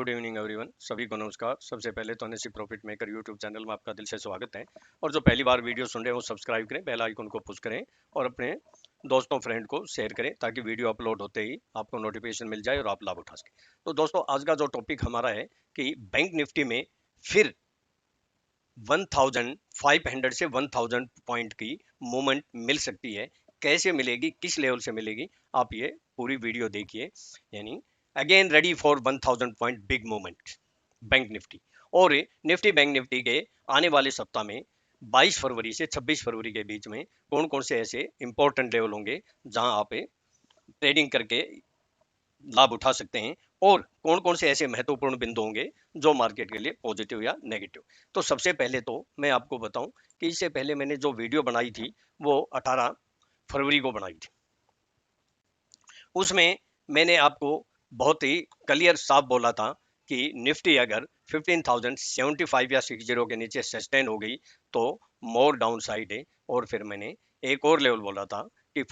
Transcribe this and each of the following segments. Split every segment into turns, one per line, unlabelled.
Good evening everyone, सभी को नमस्कार। सबसे पहले तो NSC profit maker YouTube channel में आपका दिल से स्वागत है। और जो पहली बार वीडियो सुन रहे हैं वो सब्सक्राइब करें, बेल आइकन को पुश करें और अपने दोस्तों फ्रेंड को शेयर करें ताकि वीडियो अपलोड होते ही आपको नोटिफिकेशन मिल जाए और आप लाभ उठा सकें। तो दोस्तों, आज का जो टॉपिक हमारा है कि बैंक निफ्टी में फिर 1500 से 1000 पॉइंट की मूवमेंट मिल सकती है। कैसे मिलेगी, किस लेवल से मिलेगी, आप ये पूरी वीडियो देखिए। यानी again ready for 1000 point big movement bank Nifty. और निफ्टी बैंक निफ्टी के आने वाले सप्ताह में 22 फरवरी से 26 फरवरी के बीच में कौन कौन से ऐसे इंपॉर्टेंट लेवल होंगे जहां आप ट्रेडिंग करके लाभ उठा सकते हैं, और कौन कौन से ऐसे महत्वपूर्ण बिंदु होंगे जो मार्केट के लिए पॉजिटिव या नेगेटिव। तो सबसे पहले तो मैं आपको बताऊं कि इससे पहले मैंने जो वीडियो बनाई थी वो 18 फरवरी को बनाई थी। उसमें मैंने आपको बहुत ही क्लियर साफ बोला था कि निफ्टी अगर 15,075 या 60 के नीचे सस्टेन हो गई तो मोर डाउन साइड है। और फिर मैंने एक और लेवल बोला था कि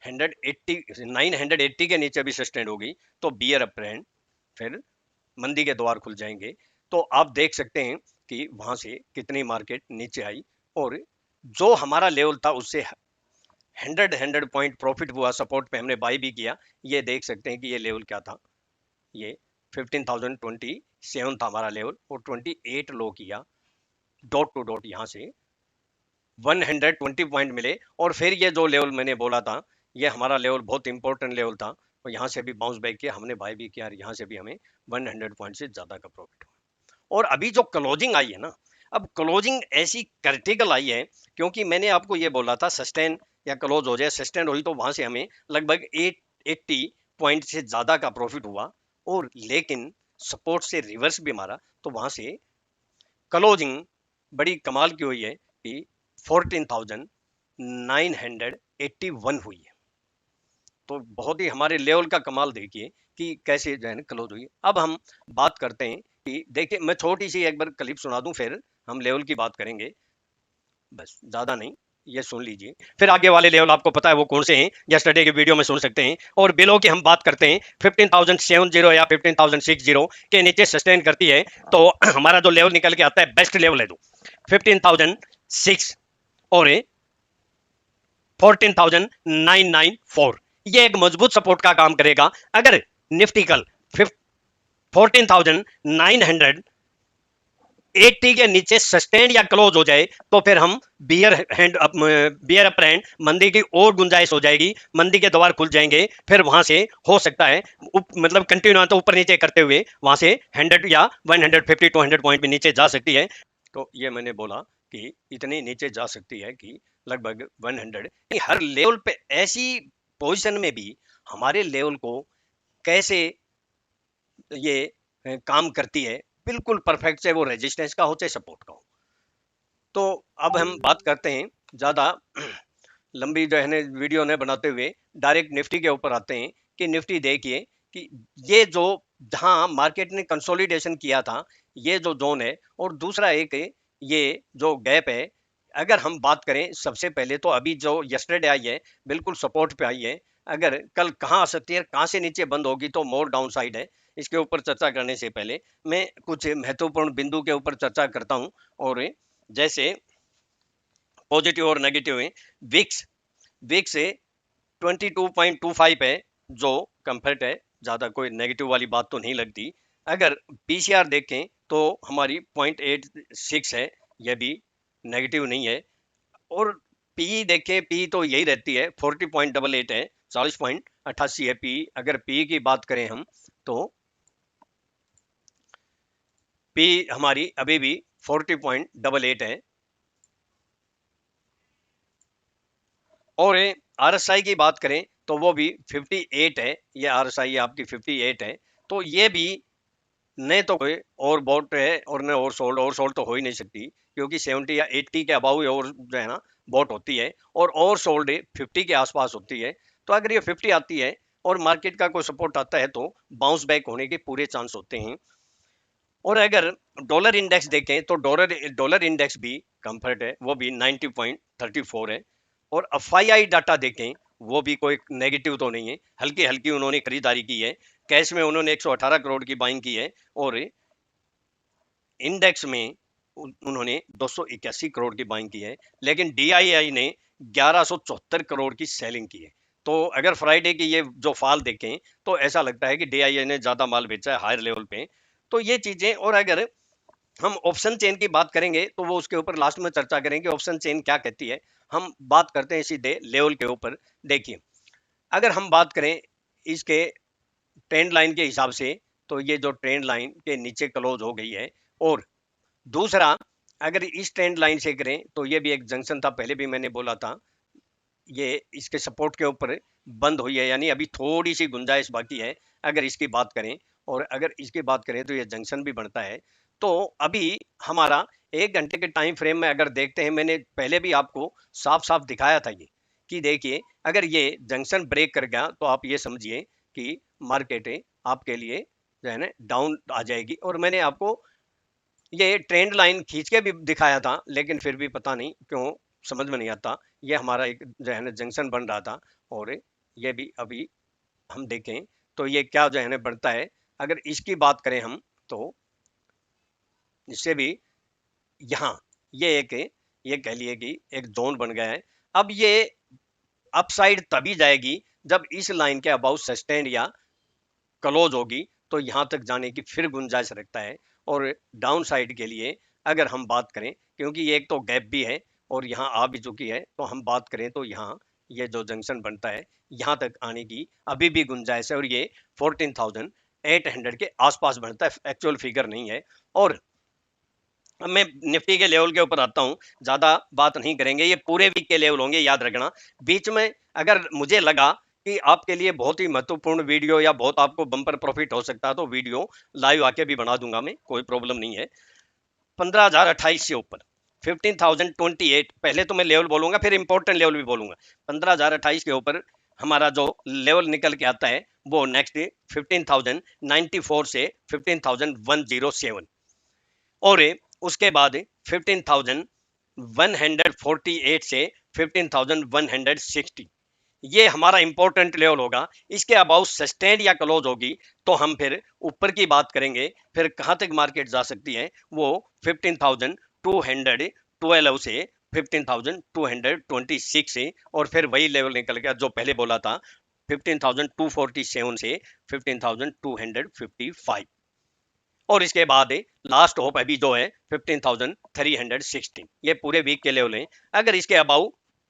980 के नीचे भी सस्टेन हो गई तो बियर अप ट्रेंड, फिर मंदी के द्वार खुल जाएंगे। तो आप देख सकते हैं कि वहां से कितनी मार्केट नीचे आई, और जो हमारा लेवल था उससे 100 पॉइंट प्रॉफिट हुआ। सपोर्ट पे हमने बाय भी किया। ये देख सकते हैं कि ये लेवल क्या था, ये 15,027 था हमारा लेवल, और 28 लो किया डॉट टू डॉट। यहाँ से 120 पॉइंट मिले, और फिर ये जो लेवल मैंने बोला था ये हमारा लेवल बहुत इंपॉर्टेंट लेवल था, और यहाँ से भी बाउंस बैक किया, हमने बाय भी किया, और यहाँ से भी हमें 100 पॉइंट से ज्यादा का प्रॉफिट हुआ। और अभी जो क्लोजिंग आई है ना, अब क्लोजिंग ऐसी क्रिटिकल आई है क्योंकि मैंने आपको ये बोला था सस्टेन या क्लोज हो जाए। सस्टेन हुई तो वहां से हमें लगभग 880 पॉइंट से ज्यादा का प्रॉफिट हुआ, और लेकिन सपोर्ट से रिवर्स भी मारा, तो वहां से क्लोजिंग बड़ी कमाल की हुई है कि 14,981 हुई है। तो बहुत ही हमारे लेवल का कमाल देखिए कि कैसे जो है ना क्लोज हुई। अब हम बात करते हैं कि देखिए, मैं छोटी सी एक बार क्लिप सुना दूं, फिर हम लेवल की बात करेंगे, बस ज्यादा नहीं, ये सुन लीजिए। फिर आगे वाले लेवल आपको पता है वो कौन से हैं, यस्टरडे के वीडियो में सुन सकते हैं। और बिलो की हम बात करते हैं, 15,070 या 15,060 के नीचे सस्टेन करती है तो हमारा जो लेवल निकल के आता है बेस्ट लेवल है तो 15,006 और 14,994। ये एक मजबूत सपोर्ट का काम करेगा। अगर निफ्टी कल 14,980 के नीचे सस्टेन या क्लोज हो जाए तो फिर हम बियर अप ट्रेंड, मंदी की और गुंजाइश हो जाएगी, मंदी के द्वार खुल जाएंगे। फिर वहां से हो सकता है मतलब कंटिन्यू तो ऊपर नीचे करते हुए वहां से 100 या 150 200 पॉइंट भी नीचे जा सकती है। तो ये मैंने बोला कि इतनी नीचे जा सकती है कि लगभग 100। हर लेवल पे ऐसी पोजीशन में भी हमारे लेवल को कैसे ये काम करती है, बिल्कुल परफेक्ट, चाहे वो रेजिस्टेंस का हो चाहे सपोर्ट का हो। तो अब हम बात करते हैं, ज्यादा लंबी जो है ना वीडियो ने बनाते हुए डायरेक्ट निफ्टी के ऊपर आते हैं कि निफ्टी देखिए कि ये जो जहां मार्केट ने कंसोलिडेशन किया था ये जो जोन है, और दूसरा एक ये जो गैप है। अगर हम बात करें सबसे पहले तो अभी जो यस्टरडे आई है बिल्कुल सपोर्ट पे आई है। अगर कल कहाँ आ सकती है, कहाँ से नीचे बंद होगी तो मोर डाउन साइड है। इसके ऊपर चर्चा करने से पहले मैं कुछ महत्वपूर्ण बिंदु के ऊपर चर्चा करता हूं, और जैसे पॉजिटिव और नेगेटिव है। विक्स विक्स 22.25 है जो कंफर्ट है, ज्यादा कोई नेगेटिव वाली बात तो नहीं लगती। अगर पीसीआर देखें तो हमारी 0.86 है, यह भी नेगेटिव नहीं है। और पी देखें, पी तो यही रहती है 40.88 है, 40.88 है पी। अगर पी की बात करें हम तो पी हमारी अभी भी 40.88 है। और आरएसआई की बात करें तो वो भी 58 है, ये आरएसआई आपकी 58 है। तो ये भी न तो कोई और बॉट है और न और सोल्ड तो हो ही नहीं सकती, क्योंकि 70 या 80 के अबाउ और जो है ना बॉट होती है, और सोल्ड 50 के आसपास होती है। तो अगर ये 50 आती है और मार्केट का कोई सपोर्ट आता है तो बाउंस बैक होने के पूरे चांस होते हैं। और अगर डॉलर इंडेक्स देखें तो डॉलर इंडेक्स भी कंफर्ट है, वो भी 90.34 है। और एफआईआई डाटा देखें वो भी कोई नेगेटिव तो नहीं है, हल्की हल्की उन्होंने खरीदारी की है। कैश में उन्होंने 118 करोड़ की बाइंग की है और इंडेक्स में उन्होंने 281 करोड़ की बाइंग की है, लेकिन डीआईआई ने 1174 करोड़ की सेलिंग की है। तो अगर फ्राइडे की ये जो फॉल देखें तो ऐसा लगता है कि डीआईआई ने ज्यादा माल बेचा है हायर लेवल पे। तो ये चीजें, और अगर हम ऑप्शन चेन की बात करेंगे तो वो उसके ऊपर लास्ट में चर्चा करेंगे ऑप्शन चेन क्या कहती है। हम बात करते हैं सीधे लेवल के ऊपर। देखिए, अगर हम बात करें इसके ट्रेंड लाइन के हिसाब से, तो ये जो ट्रेंड लाइन के नीचे क्लोज हो गई है, और दूसरा अगर इस ट्रेंड लाइन से करें तो ये भी एक जंक्शन था, पहले भी मैंने बोला था, ये इसके सपोर्ट के ऊपर बंद हुई है, यानी अभी थोड़ी सी गुंजाइश बाकी है अगर इसकी बात करें। और अगर इसकी बात करें तो ये जंक्शन भी बनता है। तो अभी हमारा 1 घंटे के टाइम फ्रेम में अगर देखते हैं, मैंने पहले भी आपको साफ साफ दिखाया था ये, कि देखिए अगर ये जंक्शन ब्रेक कर गया तो आप ये समझिए कि मार्केट आपके लिए जो है ना डाउन आ जाएगी। और मैंने आपको ये ट्रेंड लाइन खींच के भी दिखाया था, लेकिन फिर भी पता नहीं क्यों समझ में नहीं आता। ये हमारा एक जो है ना जंक्शन बन रहा था, और ये भी अभी हम देखें तो ये क्या जो है ना बढ़ता है। अगर इसकी बात करें हम, तो इससे भी यहाँ ये एक, ये कह लिए कि एक जोन बन गया है। अब ये अपसाइड तभी जाएगी जब इस लाइन के अबाउट सस्टेन या क्लोज होगी, तो यहाँ तक जाने की फिर गुंजाइश रखता है। और डाउन साइड के लिए अगर हम बात करें, क्योंकि ये एक तो गैप भी है और यहाँ आ भी चुकी है, तो हम बात करें तो यहाँ ये जो जंक्शन बनता है यहाँ तक आने की अभी भी गुंजाइश है, और ये 14,800 के आसपास बनता है, एक्चुअल फिगर नहीं है। और अब मैं निफ्टी के लेवल के ऊपर आता हूँ, ज्यादा बात नहीं करेंगे, ये पूरे वीक के लेवल होंगे, याद रखना। बीच में अगर मुझे लगा कि आपके लिए बहुत ही महत्वपूर्ण वीडियो या बहुत आपको बम्पर प्रॉफिट हो सकता है, तो वीडियो लाइव आके भी बना दूंगा मैं, कोई प्रॉब्लम नहीं है। 15,028 से ऊपर 15,028, पहले तो मैं लेवल बोलूंगा फिर इंपॉर्टेंट लेवल भी बोलूंगा। 15,028 के ऊपर हमारा जो लेवल निकल के आता है वो नेक्स्ट 15,094 से 15,107, और उसके बाद 15,148 से 15,160, ये हमारा इंपॉर्टेंट लेवल होगा। इसके अबाउट सस्टेन या क्लोज होगी तो हम फिर ऊपर की बात करेंगे। फिर कहां तक मार्केट जा सकती है, वो 15,212 से 15,226 से, और फिर वही लेवल निकल गया जो पहले बोला था, 15,247 से 15,255। और इसके बाद लास्ट होप अभी जो है 15,316, ये पूरे वीक के लेवल हैं। अगर इसके अबाउ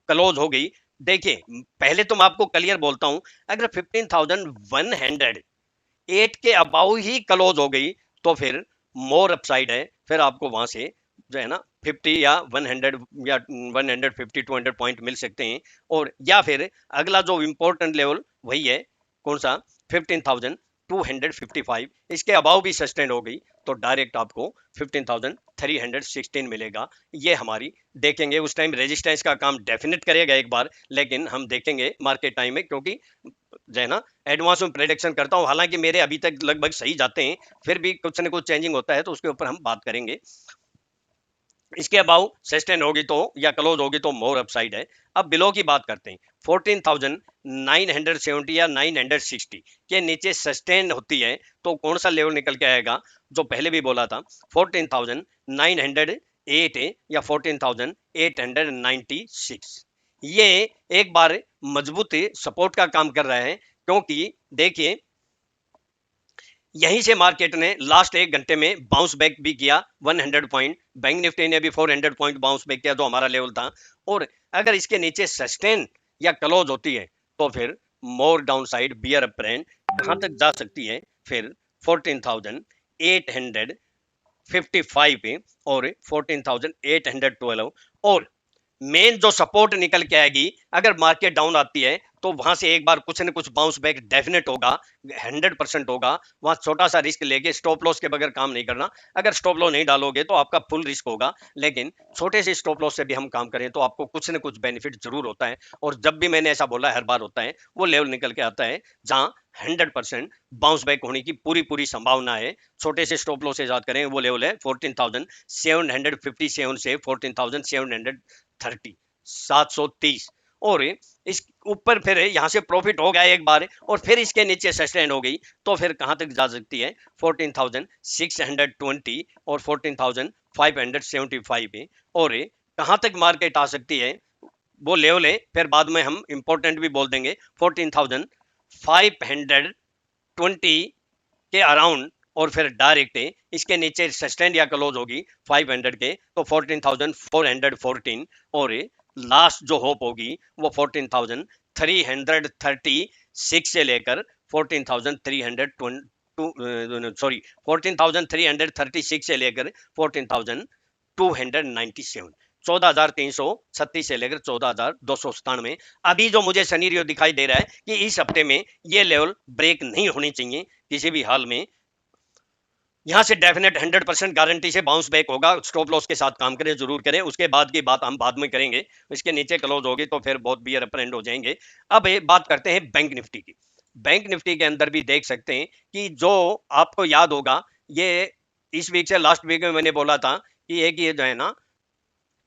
क्लोज हो गई, देखिए पहले तो मैं आपको क्लियर बोलता हूं, अगर 15,108 के अबाउ ही क्लोज हो गई तो फिर मोर अपसाइड है, फिर आपको वहां से जो है ना 50 या 100 या 150 200 पॉइंट मिल सकते हैं। और या फिर अगला जो इंपॉर्टेंट लेवल वही है, कौन सा, 15,255, इसके अबाव भी सस्टेन हो गई तो डायरेक्ट आपको 15,316 मिलेगा। ये हमारी देखेंगे उस टाइम रेजिस्टेंस का काम डेफिनेट करेगा एक बार, लेकिन हम देखेंगे मार्केट टाइम में, क्योंकि जो है ना एडवांस में प्रेडिक्शन करता हूं, हालांकि मेरे अभी तक लगभग सही जाते हैं, फिर भी कुछ ना कुछ चेंजिंग होता है तो उसके ऊपर हम बात करेंगे। इसके अबाउ सस्टेन होगी तो या क्लोज होगी तो मोर अपसाइड है। अब बिलो की बात करते हैं, 14,970 या 960 के नीचे सस्टेन होती है तो कौन सा लेवल निकल के आएगा, जो पहले भी बोला था 14,908 या 14,896, ये एक बार मजबूत सपोर्ट का काम कर रहा है। क्योंकि देखिए यहीं से मार्केट ने लास्ट 1 घंटे में बाउंस बैक भी किया 100 पॉइंट, बैंक निफ्टी ने भी 400 पॉइंट बाउंस बैक किया जो हमारा लेवल था। और अगर इसके नीचे सस्टेन या क्लोज होती है तो फिर more down side bear apparent कहां तक जा सकती है, फिर 14,855 और 14,812। और मेन जो सपोर्ट निकल के आएगी, अगर मार्केट डाउन आती है तो वहां से एक बार कुछ न कुछ बाउंस बैक डेफिनेट होगा, 100% होगा। वहां छोटा सा रिस्क लेके स्टॉप लॉस के बगैर काम नहीं करना। अगर स्टॉप लॉस नहीं डालोगे तो आपका फुल रिस्क होगा, लेकिन छोटे से स्टॉप लॉस से भी हम काम करें तो आपको कुछ न कुछ बेनिफिट जरूर होता है। और जब भी मैंने ऐसा बोला हर बार होता है, वो लेवल निकल के आता है जहां 100% बाउंस बैक होने की पूरी पूरी संभावना है। छोटे से स्टॉप लॉस से याद करें, वो लेवल है 14,757 से 14,730, 730। और इस ऊपर फिर यहाँ से प्रॉफिट हो गया एक बार और फिर इसके नीचे सस्टेन हो गई तो फिर कहाँ तक जा सकती है 14,620 और 14,575 पे। और कहाँ तक मार्केट आ सकती है वो लेवल है, फिर बाद में हम इंपॉर्टेंट भी बोल देंगे 14,520 के अराउंड और फिर डायरेक्ट इसके नीचे सस्टेन या क्लोज होगी 500 के तो 14,414 और लास्ट जो होप होगी वो 14,336 से लेकर 14,336 से लेकर 14,297 14,336 से लेकर 14,297। अभी जो मुझे सिनेरियो दिखाई दे रहा है कि इस हफ्ते में ये लेवल ब्रेक नहीं होनी चाहिए किसी भी हाल में। यहाँ से डेफिनेट 100% गारंटी से बाउंस बैक होगा। स्टॉप लॉस के साथ काम करें, जरूर करें, उसके बाद की बात हम बाद में करेंगे। इसके नीचे क्लोज होगी तो फिर बहुत बियर अप एंड हो जाएंगे। अब बात करते हैं बैंक निफ्टी की। बैंक निफ्टी के अंदर भी देख सकते हैं कि जो आपको याद होगा ये इस वीक से लास्ट वीक में मैंने बोला था कि एक ये जो है ना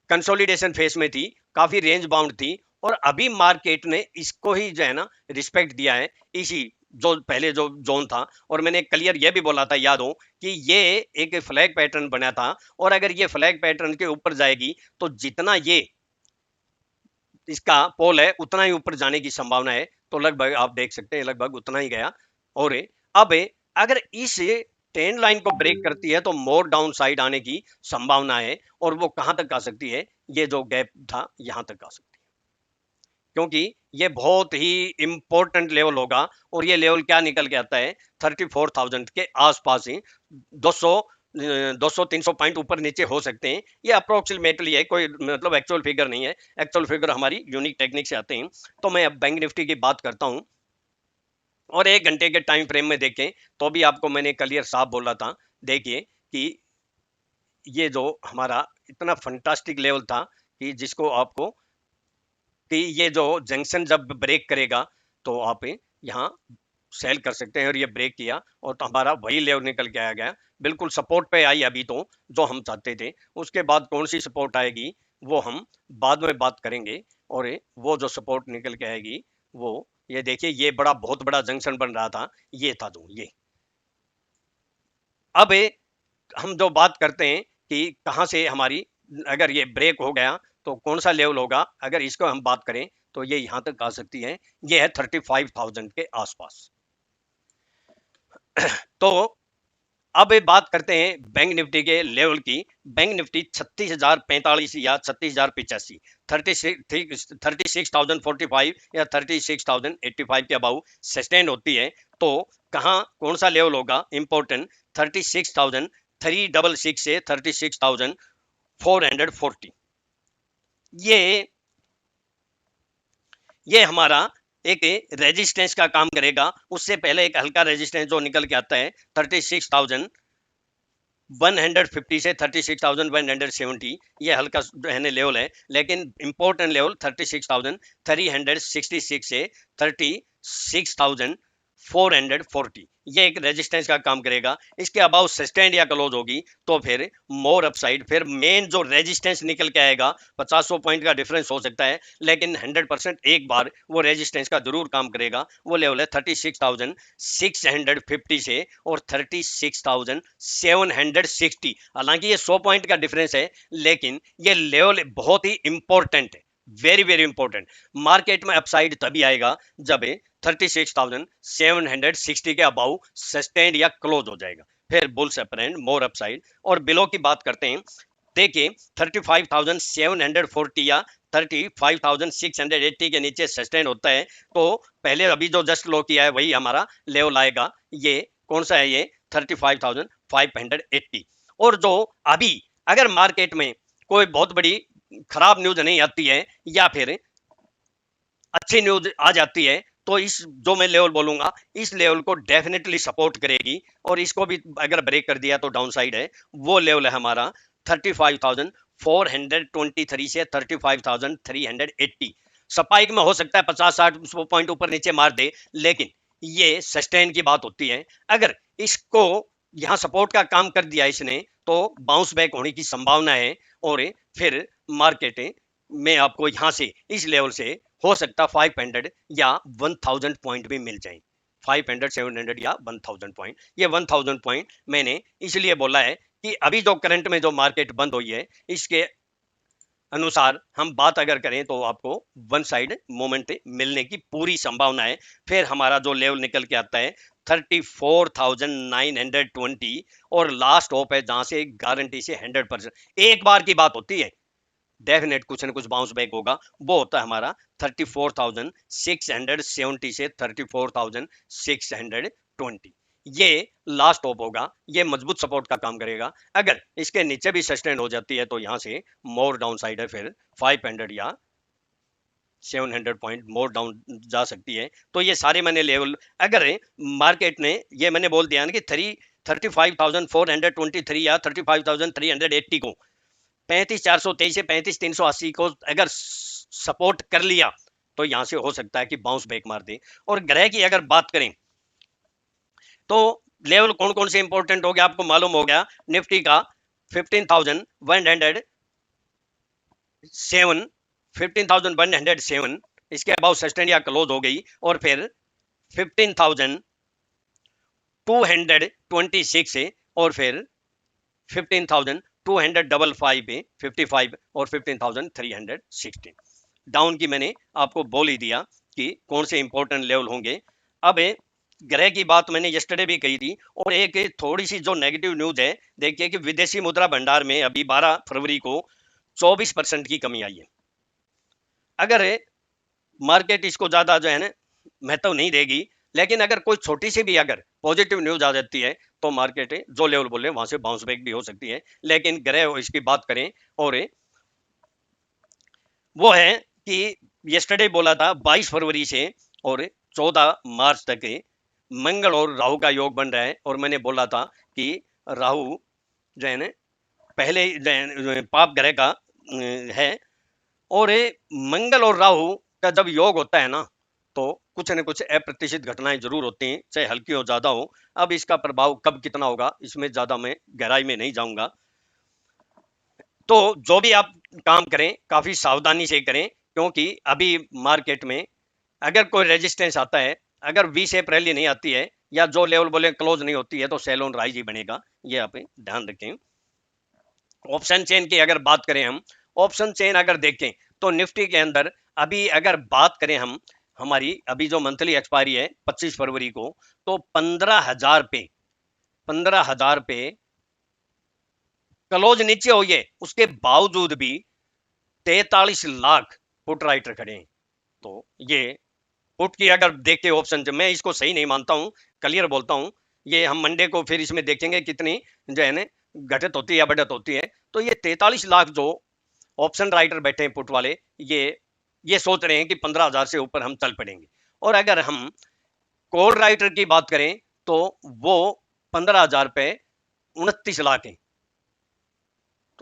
कंसोलिडेशन फेस में थी, काफी रेंज बाउंड थी और अभी मार्केट ने इसको ही जो है ना रिस्पेक्ट दिया है, इसी जो पहले जो जोन था। और मैंने क्लियर ये भी बोला था, याद हो, कि ये एक फ्लैग पैटर्न बना था और अगर ये फ्लैग पैटर्न के ऊपर जाएगी तो जितना ये इसका पोल है उतना ही ऊपर जाने की संभावना है। तो लगभग आप देख सकते हैं लगभग उतना ही गया। और अब अगर इस ट्रेंड लाइन को ब्रेक करती है तो मोर डाउन साइड आने की संभावना है और वो कहां तक आ सकती है, ये जो गैप था यहां तक आ सकती है, क्योंकि ये बहुत ही इंपॉर्टेंट लेवल होगा। और ये लेवल क्या निकल के आता है 34,000 के आसपास ही 200 200-300 पॉइंट ऊपर नीचे हो सकते हैं। ये अप्रोक्सीमेटली है, कोई मतलब एक्चुअल फिगर नहीं है। एक्चुअल फिगर हमारी यूनिक टेक्निक से आते हैं। तो मैं अब बैंक निफ्टी की बात करता हूं और 1 घंटे के टाइम फ्रेम में देखें तो भी आपको मैंने क्लियर साफ बोला था। देखिए कि ये जो हमारा इतना फंटास्टिक लेवल था कि जिसको आपको कि ये जो जंक्शन जब ब्रेक करेगा तो आप यहाँ सेल कर सकते हैं। और ये ब्रेक किया और तो हमारा वही लेवल निकल के आ गया, बिल्कुल सपोर्ट पे आई अभी तो, जो हम चाहते थे। उसके बाद कौन सी सपोर्ट आएगी वो हम बाद में बात करेंगे। और वो जो सपोर्ट निकल के आएगी वो ये देखिए, ये बड़ा बहुत बड़ा जंक्शन बन रहा था, ये था जो ये। अब हम जो बात करते हैं कि कहाँ से हमारी अगर ये ब्रेक हो गया तो कौन सा लेवल होगा, अगर इसको हम बात करें तो ये यहां तक आ सकती है, ये है 35,000 के आसपास। तो अब बात करते हैं बैंक निफ्टी के लेवल की। बैंक निफ्टी 36,045 या 36,085 36,045 या 36,085 के अबाउ सस्टेन होती है तो कहाँ कौन सा लेवल होगा इंपॉर्टेंट 36,366 से 36,440। ये हमारा एक रेजिस्टेंस का काम करेगा। उससे पहले एक हल्का रेजिस्टेंस जो निकल के आता है 36,150 से 36,170, ये हल्का लेवल है। लेकिन इंपॉर्टेंट लेवल 36,366 से 36,440, ये एक रेजिस्टेंस का काम करेगा। इसके अबाउ सस्टेन या क्लोज होगी तो फिर मोर अपसाइड, फिर मेन जो रेजिस्टेंस निकल के आएगा 500 पॉइंट का डिफरेंस हो सकता है, लेकिन 100% एक बार वो रेजिस्टेंस का जरूर काम करेगा। वो लेवल है 36,650 से और 36,760। हालांकि ये 100 पॉइंट का डिफरेंस है लेकिन ये लेवल बहुत ही इंपॉर्टेंट है, वेरी वेरी इंपॉर्टेंट। मार्केट में अपसाइड तभी आएगा जब 36,760 के अबाउ सस्टेन्ड या क्लोज हो जाएगा, फिर बुल्स अपरेंट मोर अपसाइड। और बिलो की बात करते हैं, देखिए 35,740 या 35,680 के नीचे सस्टेन होता है तो पहले अभी जो जस्ट लो किया है वही हमारा लेवल आएगा। ये कौन सा है, ये 35,580। और जो अभी अगर मार्केट में कोई बहुत बड़ी खराब न्यूज नहीं आती है या फिर अच्छी न्यूज आ जाती है तो इस जो मैं लेवल बोलूंगा इस लेवल को डेफिनेटली सपोर्ट करेगी और इसको भी अगर ब्रेक कर दिया तो डाउन साइड है। वो लेवल है हमारा 35,423 से 35,380। स्पाइक में हो सकता है 50-60 पॉइंट ऊपर नीचे मार दे, लेकिन ये सस्टेन की बात होती है। अगर इसको यहाँ सपोर्ट का काम कर दिया इसने तो बाउंस बैक होने की संभावना है और फिर मार्केट मैं आपको यहाँ से इस लेवल से हो सकता 500 या 1000 पॉइंट भी मिल जाए, 500 700 या 1000 पॉइंट। ये 1000 पॉइंट मैंने इसलिए बोला है कि अभी जो करंट में जो मार्केट बंद हुई है इसके अनुसार हम बात अगर करें तो आपको वन साइड मोमेंट मिलने की पूरी संभावना है। फिर हमारा जो लेवल निकल के आता है 34,920 और लास्ट होप है जहां से गारंटी से 100% एक बार की बात होती है, डेफिनेट कुछ ना कुछ बाउंस बैक होगा। वो होता है हमारा 34,670 से 34,620। ये लास्ट टॉप होगा, ये मजबूत सपोर्ट का काम करेगा। अगर इसके नीचे भी सस्टेन हो जाती है तो यहां से मोर डाउन साइड है, फिर 500 या 700 पॉइंट मोर डाउन जा सकती है। तो ये सारे मैंने लेवल, अगर मार्केट ने, ये मैंने बोल दिया ना कि 35,423 या 35,380 को 35,423 से 35,380 को अगर सपोर्ट कर लिया तो यहां से हो सकता है कि बाउंस बैक मार दे। और ग्रह की अगर बात करें तो लेवल कौन कौन से इंपॉर्टेंट हो गया आपको मालूम हो गया। निफ्टी का 15,107, 15,107 इसके अबाउट सस्टेन या क्लोज हो गई, और फिर 15,226 है, और फिर 15,255 पे 55 और 15,316 डाउन की मैंने आपको बोल ही दिया कि कौन से इंपॉर्टेंट लेवल होंगे। अब ग्रह की बात मैंने यस्टरडे भी कही थी, और एक थोड़ी सी जो नेगेटिव न्यूज है, देखिए कि विदेशी मुद्रा भंडार में अभी 12 फरवरी को 24% की कमी आई है। अगर मार्केट इसको ज्यादा जो है ना महत्व नहीं देगी, लेकिन अगर कोई छोटी सी भी अगर पॉजिटिव न्यूज आ जाती है तो मार्केट जो लेवल बोले वहां से बाउंस बैक भी हो सकती है। लेकिन ग्रह इसकी बात करें और वो है कि यस्टरडे बोला था 22 फरवरी से और 14 मार्च तक मंगल और राहु का योग बन रहा है, और मैंने बोला था कि राहु जो है ना पहले पाप ग्रह का है, और मंगल और राहु का जब योग होता है ना तो कुछ न कुछ अप्रत्याशित घटनाएं जरूर होती हैं, चाहे हल्की हो ज्यादा हो। अब इसका प्रभाव कब कितना होगा इसमें ज्यादा मैं गहराई में नहीं जाऊंगा। तो जो भी आप काम करें काफी सावधानी से करें, क्योंकि अभी मार्केट में अगर कोई रेजिस्टेंस आता है, अगर वी शेप रैली नहीं आती है या जो लेवल बोले क्लोज नहीं होती है तो सेल ऑन राइज ही बनेगा, ये आप ध्यान रखें। ऑप्शन चेन की अगर बात करें हम, ऑप्शन चेन अगर देखें तो निफ्टी के अंदर अभी अगर बात करें हम, हमारी अभी जो मंथली एक्सपायरी है 25 फरवरी को, तो 15,000 पे क्लोज नीचे हुई है, उसके बावजूद भी 43 लाख पुट राइटर खड़े हैं। तो ये पुट की अगर देखे ऑप्शन, मैं इसको सही नहीं मानता हूं, क्लियर बोलता हूं। ये हम मंडे को फिर इसमें देखेंगे कितनी जो है ना घटित होती है या बढ़त होती है। तो ये 43 लाख जो ऑप्शन राइटर बैठे हैं पुट वाले, ये सोच रहे हैं कि 15,000 से ऊपर हम चल पड़ेंगे। और अगर हम कॉल राइटर की बात करें तो वो 15,000 पे 29 लाख है।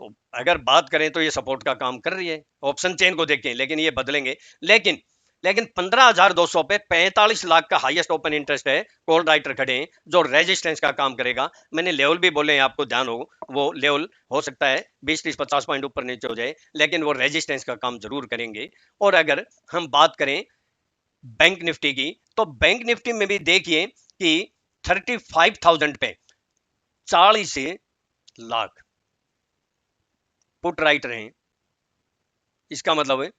तो अगर बात करें तो ये सपोर्ट का काम कर रही है, ऑप्शन चेन को देखें, लेकिन ये बदलेंगे। लेकिन लेकिन 15,200 पे 45 लाख का हाईएस्ट ओपन इंटरेस्ट है, कॉल राइटर खड़े हैं जो रेजिस्टेंस का काम करेगा। मैंने लेवल भी बोले हैं आपको, ध्यान हो, वो लेवल हो सकता है 20-30-50 पॉइंट ऊपर नीचे हो जाए, लेकिन वो रेजिस्टेंस का काम जरूर करेंगे। और अगर हम बात करें बैंक निफ्टी की, तो बैंक निफ्टी में भी देखिए कि 35,000 पे 40 लाख पुट राइटर हैं। इसका मतलब है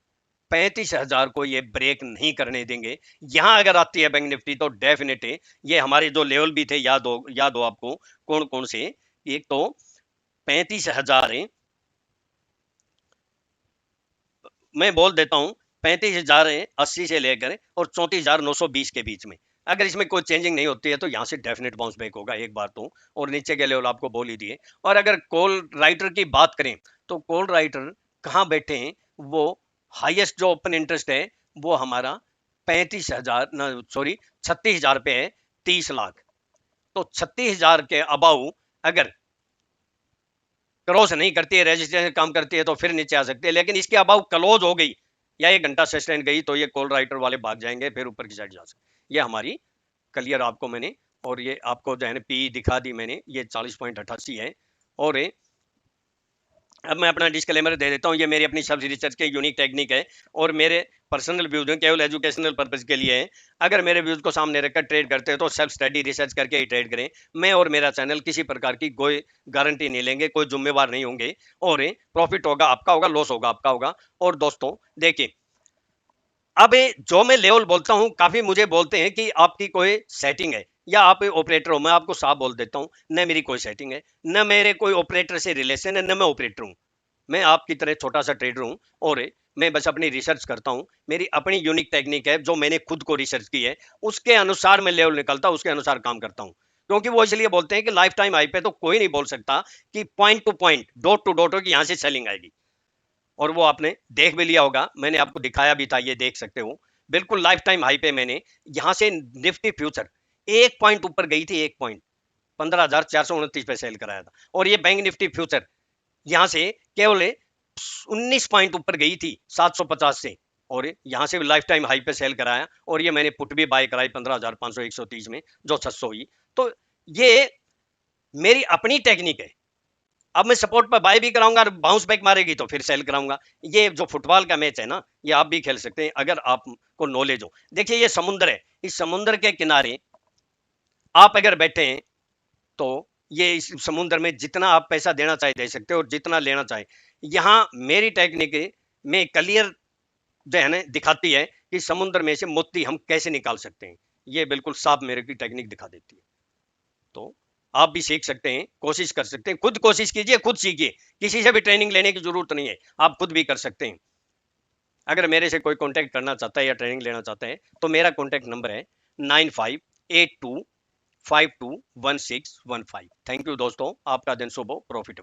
35,000 को ये ब्रेक नहीं करने देंगे। यहां अगर आती है बैंक निफ्टी तो डेफिनेटली ये हमारे जो लेवल भी थे, याद हो आपको कौन कौन से। एक तो 35,000 है, मैं बोल देता हूं 35,080 से लेकर और 34,920 के बीच में। अगर इसमें कोई चेंजिंग नहीं होती है तो यहां से डेफिनेट बाउंस बैक होगा एक बार तो, और नीचे के लेवल आपको बोल ही दिए। और अगर कॉल राइटर की बात करें तो कॉल राइटर कहाँ बैठे हैं, वो हाईएस्ट जो ओपन इंटरेस्ट है वो हमारा 35,000 ना सॉरी 36,000 पे है, 30 लाख। तो 36,000 के अबाउ अगर क्रॉस नहीं करती है, रेजिस्टेंस काम करती है तो फिर नीचे आ सकती है, लेकिन इसके अबाउ क्लोज हो गई या एक घंटा सस्टेन गई तो ये कॉल राइटर वाले भाग जाएंगे, फिर ऊपर की साइड जा सकते। ये हमारी क्लियर आपको मैंने, और ये आपको जो है ना पी दिखा दी मैंने, ये 40.88 है। और अब मैं अपना डिस्क्लेमर दे देता हूँ, ये मेरी अपनी सब्जी रिसर्च के यूनिक टेक्निक है और मेरे पर्सनल व्यूज हैं, केवल एजुकेशनल पर्पज के लिए है। अगर मेरे व्यूज को सामने रखकर ट्रेड करते हैं तो सेल्फ स्टडी रिसर्च करके ही ट्रेड करें। मैं और मेरा चैनल किसी प्रकार की कोई गारंटी नहीं लेंगे, कोई जिम्मेवार नहीं होंगे, और प्रॉफिट होगा आपका होगा, लॉस होगा आपका होगा। और दोस्तों देखिए, अब जो मैं लेवल बोलता हूँ, काफी मुझे बोलते हैं कि आपकी कोई सेटिंग है या आप ऑपरेटर हो। मैं आपको साफ बोल देता हूँ, न मेरी कोई सेटिंग है, न मेरे कोई ऑपरेटर से रिलेशन है, न मैं ऑपरेटर हूँ। मैं आपकी तरह छोटा सा ट्रेडर हूँ और मैं बस अपनी रिसर्च करता हूँ। मेरी अपनी यूनिक टेक्निक है जो मैंने खुद को रिसर्च की है, उसके अनुसार मैं लेवल निकलता हूँ, उसके अनुसार काम करता हूँ। क्योंकि वो इसलिए बोलते हैं कि लाइफ टाइम हाई पे तो कोई नहीं बोल सकता कि point two point, dot to dot हो कि यहाँ से सेलिंग आएगी। और वो आपने देख भी लिया होगा, मैंने आपको दिखाया भी था, ये देख सकते हो। बिल्कुल लाइफ टाइम हाई पे मैंने यहाँ से निफ्टी फ्यूचर 1 पॉइंट ऊपर गई थी, 1 पॉइंट 15,429 पे सेल कराया था। और ये बैंक निफ्टी फ्यूचर यहाँ से केवल 19 पॉइंट ऊपर गई थी 750 से, और यहाँ से भी लाइफ टाइम हाई पे सेल कराया। और ये मैंने पुट भी बाय कराई 15,500 130 में, जो 600 हुई। तो ये मेरी अपनी टेक्निक है। अब मैं सपोर्ट पर बाय भी कराऊंगा और बाउंस बैक मारेगी तो फिर सेल कराऊंगा। ये जो फुटबॉल का मैच है ना, ये आप भी खेल सकते हैं अगर आपको नॉलेज हो। देखिए ये समुद्र है, इस समुद्र के किनारे आप अगर बैठे हैं तो ये इस समुद्र में जितना आप पैसा देना चाहे दे सकते हो और जितना लेना चाहे। यहाँ मेरी टेक्निक में क्लियर जो है ना दिखाती है कि समुद्र में से मोती हम कैसे निकाल सकते हैं। ये बिल्कुल साफ मेरे की टेक्निक दिखा देती है। तो आप भी सीख सकते हैं, कोशिश कर सकते हैं, खुद कोशिश कीजिए, खुद सीखिए। किसी से भी ट्रेनिंग लेने की जरूरत नहीं है, आप खुद भी कर सकते हैं। अगर मेरे से कोई कांटेक्ट करना चाहता है या ट्रेनिंग लेना चाहता है तो मेरा कांटेक्ट नंबर है 9582521615। थैंक यू दोस्तों, आपका दिन शुभ हो, प्रॉफिटेबल।